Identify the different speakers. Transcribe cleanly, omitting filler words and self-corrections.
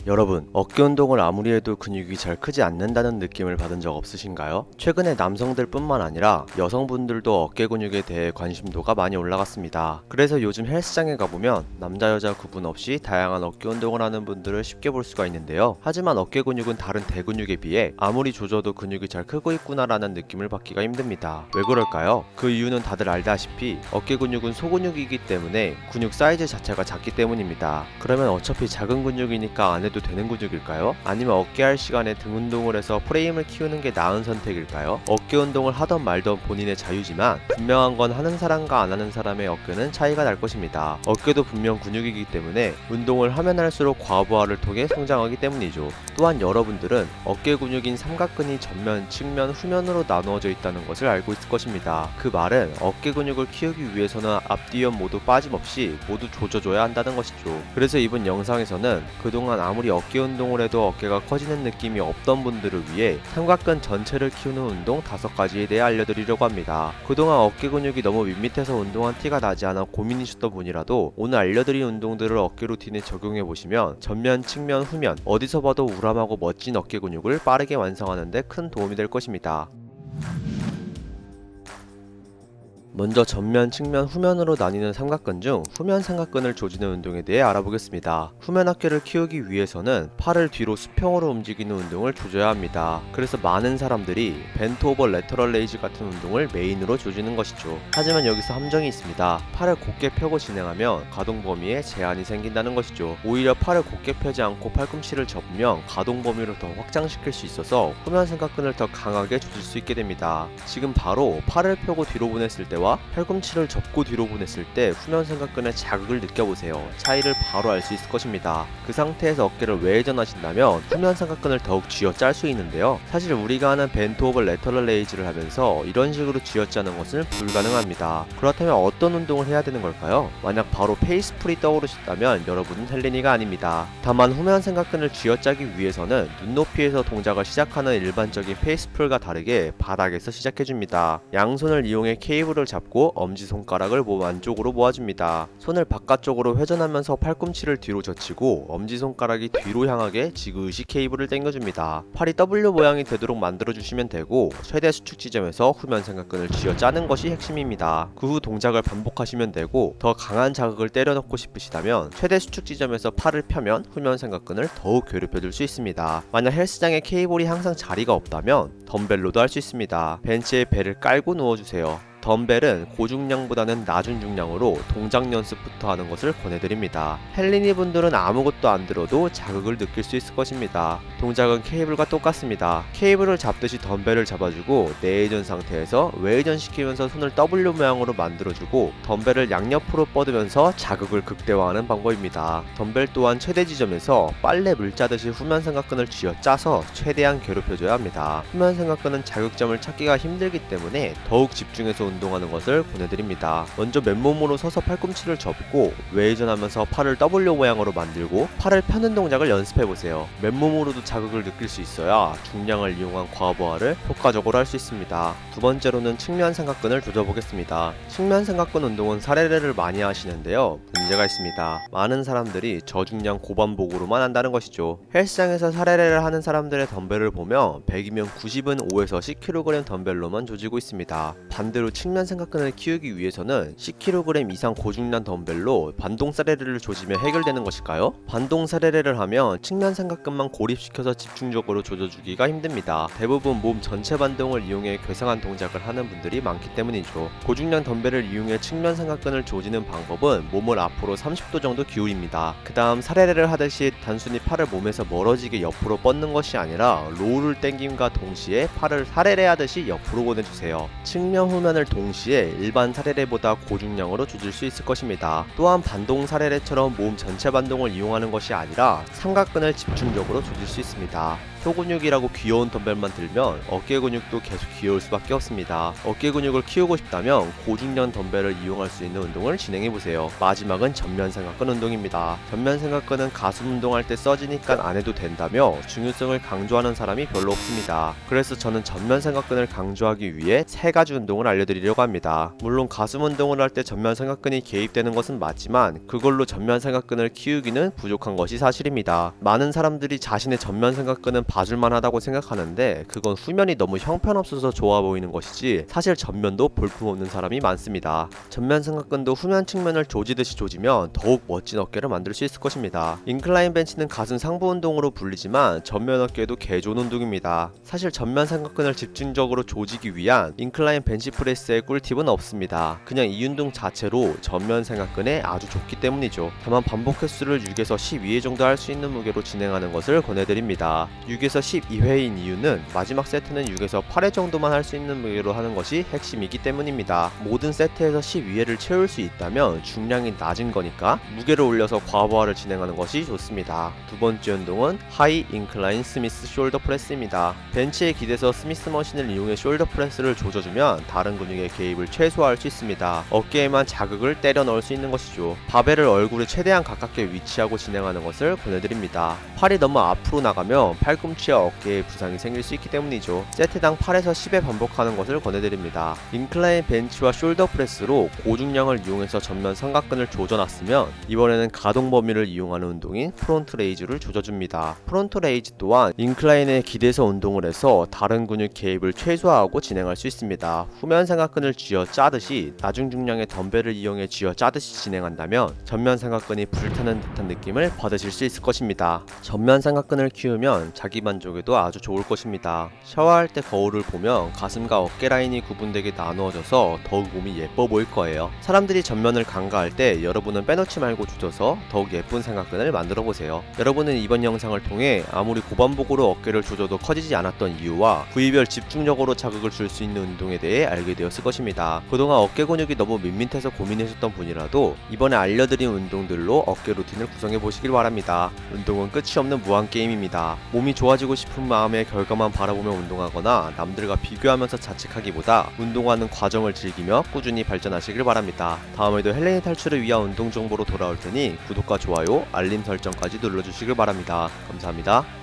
Speaker 1: 여러분, 어깨 운동을 아무리 해도 근육이 잘 크지 않는다는 느낌을 받은 적 없으신가요? 최근에 남성들 뿐만 아니라 여성분들도 어깨 근육에 대해 관심도가 많이 올라갔습니다. 그래서 요즘 헬스장에 가보면 남자 여자 구분 없이 다양한 어깨 운동을 하는 분들을 쉽게 볼 수가 있는데요. 하지만 어깨 근육은 다른 대근육에 비해 아무리 조져도 근육이 잘 크고 있구나라는 느낌을 받기가 힘듭니다. 왜 그럴까요? 그 이유는 다들 알다시피 어깨 근육은 소근육이기 때문에 근육 사이즈 자체가 작기 때문입니다. 그러면 어차피 작은 근육이니까 안 해도 되는 근육일까요? 아니면 어깨 할 시간에 등 운동을 해서 프레임을 키우는 게 나은 선택일까요? 어깨 운동을 하던 말던 본인의 자유지만 분명한 건 하는 사람과 안 하는 사람의 어깨는 차이가 날 것입니다. 어깨도 분명 근육이기 때문에 운동을 하면 할수록 과부하를 통해 성장하기 때문이죠. 또한 여러분들은 어깨 근육인 삼각근이 전면, 측면, 후면으로 나누어져 있다는 것을 알고 있을 것입니다. 그 말은 어깨 근육을 키우기 위해서는 앞뒤옆 모두 빠짐없이 모두 조져줘야 한다는 것이죠. 그래서 이번 영상에서는 그동안 아무리 어깨 운동을 해도 어깨가 커지는 느낌이 없던 분들을 위해 삼각근 전체를 키우는 운동 5가지에 대해 알려드리려고 합니다. 그동안 어깨 근육이 너무 밋밋해서 운동한 티가 나지 않아 고민이셨던 분이라도 오늘 알려드린 운동들을 어깨 루틴에 적용해보시면 전면, 측면, 후면 어디서 봐도 우람하고 멋진 어깨 근육을 빠르게 완성하는 데 큰 도움이 될 것입니다. 먼저 전면, 측면, 후면으로 나뉘는 삼각근 중 후면 삼각근을 조지는 운동에 대해 알아보겠습니다. 후면 어깨를 키우기 위해서는 팔을 뒤로 수평으로 움직이는 운동을 조져야 합니다. 그래서 많은 사람들이 벤트 오버 레터럴 레이즈 같은 운동을 메인으로 조지는 것이죠. 하지만 여기서 함정이 있습니다. 팔을 곧게 펴고 진행하면 가동 범위에 제한이 생긴다는 것이죠. 오히려 팔을 곧게 펴지 않고 팔꿈치를 접으면 가동 범위를 더 확장시킬 수 있어서 후면 삼각근을 더 강하게 조질 수 있게 됩니다. 지금 바로 팔을 펴고 뒤로 보냈을 때와 팔꿈치를 접고 뒤로 보냈을 때 후면 삼각근의 자극을 느껴보세요. 차이를 바로 알 수 있을 것입니다. 그 상태에서 어깨를 외회전하신다면 후면 삼각근을 더욱 쥐어짤 수 있는데요. 사실 우리가 하는 벤트 오버 레터럴 레이즈를 하면서 이런 식으로 쥐어짜는 것은 불가능합니다. 그렇다면 어떤 운동을 해야 되는 걸까요? 만약 바로 페이스풀이 떠오르셨다면 여러분은 헬린이가 아닙니다. 다만 후면 삼각근을 쥐어짜기 위해서는 눈높이에서 동작을 시작하는 일반적인 페이스풀과 다르게 바닥에서 시작해줍니다. 양손을 이용해 케이블을 잡고 엄지손가락을 몸 안쪽으로 모아줍니다. 손을 바깥쪽으로 회전하면서 팔꿈치를 뒤로 젖히고 엄지손가락이 뒤로 향하게 지그시 케이블을 당겨줍니다. 팔이 W 모양이 되도록 만들어주시면 되고 최대 수축 지점에서 후면 삼각근을 쥐어짜는 것이 핵심입니다. 그 후 동작을 반복하시면 되고 더 강한 자극을 때려넣고 싶으시다면 최대 수축 지점에서 팔을 펴면 후면 삼각근을 더욱 괴롭혀줄 수 있습니다. 만약 헬스장에 케이블이 항상 자리가 없다면 덤벨로도 할 수 있습니다. 벤치에 배를 깔고 누워주세요. 덤벨은 고중량보다는 낮은 중량으로 동작 연습부터 하는 것을 권해드립니다. 헬린이 분들은 아무것도 안 들어도 자극을 느낄 수 있을 것입니다. 동작은 케이블과 똑같습니다. 케이블을 잡듯이 덤벨을 잡아주고 내회전 상태에서 외회전 시키면서 손을 W 모양으로 만들어주고 덤벨을 양옆으로 뻗으면서 자극을 극대화하는 방법입니다. 덤벨 또한 최대 지점에서 빨래 물 짜듯이 후면 삼각근을 쥐어짜서 최대한 괴롭혀줘야 합니다. 후면 삼각근은 자극점을 찾기가 힘들기 때문에 더욱 집중해서 운동하는 것을 권해드립니다. 먼저 맨몸으로 서서 팔꿈치를 접고 외회전하면서 팔을 W 모양으로 만들고 팔을 펴는 동작을 연습해보세요. 맨몸으로도 자극을 느낄 수 있어야 중량을 이용한 과부하를 효과적으로 할 수 있습니다. 두 번째로는 측면 삼각근을 조져보겠습니다. 측면 삼각근 운동은 사례를 많이 하시는데요. 문제가 있습니다. 많은 사람들이 저중량 고반복으로만 한다는 것이죠. 헬스장에서 사례를 하는 사람들의 덤벨을 보면 100이면 90은 5에서 10kg 덤벨로만 조지고 있습니다. 반대로 측면 삼각근을 키우기 위해서는 10kg 이상 고중량 덤벨로 반동 사례를 조지면 해결되는 것일까요? 반동 사례를 하면 측면 삼각근만 고립시켜서 집중적으로 조져주기가 힘듭니다. 대부분 몸 전체 반동을 이용해 괴상한 동작을 하는 분들이 많기 때문이죠. 고중량 덤벨을 이용해 측면 삼각근을 조지는 방법은 몸을 앞으로 30도 정도 기울입니다. 그 다음 사례를 하듯이 단순히 팔을 몸에서 멀어지게 옆으로 뻗는 것이 아니라 로우를 당김과 동시에 팔을 사례를 하듯이 옆으로 보내주세요. 측면 후면을 동시에 일반 사례레보다 고중량으로 조질 수 있을 것입니다. 또한 반동 사례레처럼 몸 전체 반동을 이용하는 것이 아니라 삼각근을 집중적으로 조질 수 있습니다. 소근육이라고 귀여운 덤벨만 들면 어깨 근육도 계속 귀여울 수밖에 없습니다. 어깨 근육을 키우고 싶다면 고중량 덤벨을 이용할 수 있는 운동을 진행해보세요. 마지막은 전면 삼각근 운동입니다. 전면 삼각근은 가슴 운동할 때 써지니까 안 해도 된다며 중요성을 강조하는 사람이 별로 없습니다. 그래서 저는 전면 삼각근을 강조하기 위해 3가지 운동을 알려드리려고 알려드리려고 합니다. 물론 가슴 운동을 할 때 전면 삼각근이 개입되는 것은 맞지만 그걸로 전면 삼각근을 키우기는 부족한 것이 사실입니다. 많은 사람들이 자신의 전면 삼각근은 봐줄만 하다고 생각하는데 그건 후면이 너무 형편없어서 좋아 보이는 것이지 사실 전면도 볼품없는 사람이 많습니다. 전면 삼각근도 후면 측면을 조지듯이 조지면 더욱 멋진 어깨를 만들 수 있을 것입니다. 인클라인 벤치는 가슴 상부 운동으로 불리지만 전면 어깨도 개 좋은 운동입니다. 사실 전면 삼각근을 집중적으로 조지기 위한 인클라인 벤치 프레스의 꿀팁은 없습니다. 그냥 이 운동 자체로 전면 삼각근에 아주 좋기 때문이죠. 다만 반복 횟수를 6에서 12회 정도 할 수 있는 무게로 진행하는 것을 권해드립니다. 6에서 12회인 이유는 마지막 세트는 6에서 8회 정도만 할 수 있는 무게로 하는 것이 핵심이기 때문입니다. 모든 세트에서 12회를 채울 수 있다면 중량이 낮은 거니까 무게를 올려서 과부하를 진행하는 것이 좋습니다. 두 번째 운동은 하이 인클라인 스미스 숄더 프레스입니다. 벤치에 기대서 스미스 머신을 이용해 숄더 프레스를 조져주면 다른 근육의 개입을 최소화할 수 있습니다. 어깨에만 자극을 때려 넣을 수 있는 것이죠. 바벨을 얼굴에 최대한 가깝게 위치하고 진행하는 것을 권해드립니다. 팔이 너무 앞으로 나가면 팔꿈치와 어깨에 부상이 생길 수 있기 때문이죠. 세트당 8에서 10회 반복하는 것을 권해드립니다. 인클라인 벤치와 숄더 프레스로 고중량을 이용해서 전면 삼각근을 조져놨으면 이번에는 가동 범위를 이용하는 운동인 프론트 레이즈를 조져줍니다. 프론트 레이즈 또한 인클라인에 기대서 운동을 해서 다른 근육 개입을 최소화하고 진행할 수 있습니다. 후면 삼각근을 쥐어 짜듯이 나중 중량의 덤벨을 이용해 쥐어 짜듯이 진행한다면 전면 삼각근이 불타는 듯한 느낌을 받으실 수 있을 것입니다. 전면 삼각근을 키우면 자기 만족에도 아주 좋을 것입니다. 샤워할 때 거울을 보면 가슴과 어깨 라인이 구분되게 나누어져서 더욱 몸이 예뻐 보일 거예요. 사람들이 전면을 간과할 때 여러분은 빼놓지 말고 조져서 더욱 예쁜 삼각근을 만들어 보세요. 여러분은 이번 영상을 통해 아무리 고반복으로 어깨를 조져도 커지지 않았던 이유와 부위별 집중적으로 자극을 줄 수 있는 운동에 대해 알게 되었을 것입니다. 그동안 어깨 근육이 너무 밋밋해서 고민하셨던 분이라도 이번에 알려드린 운동들로 어깨 루틴을 구성해 보시길 바랍니다. 운동은 끝이 없는 무한 게임입니다. 몸이 좋아지고 싶은 마음의 결과만 바라보며 운동하거나 남들과 비교하면서 자책하기보다 운동하는 과정을 즐기며 꾸준히 발전하시길 바랍니다. 다음에도 헬렌이 탈출을 위한 운동 정보로 돌아올 테니 구독과 좋아요, 알림 설정까지 눌러주시길 바랍니다. 감사합니다.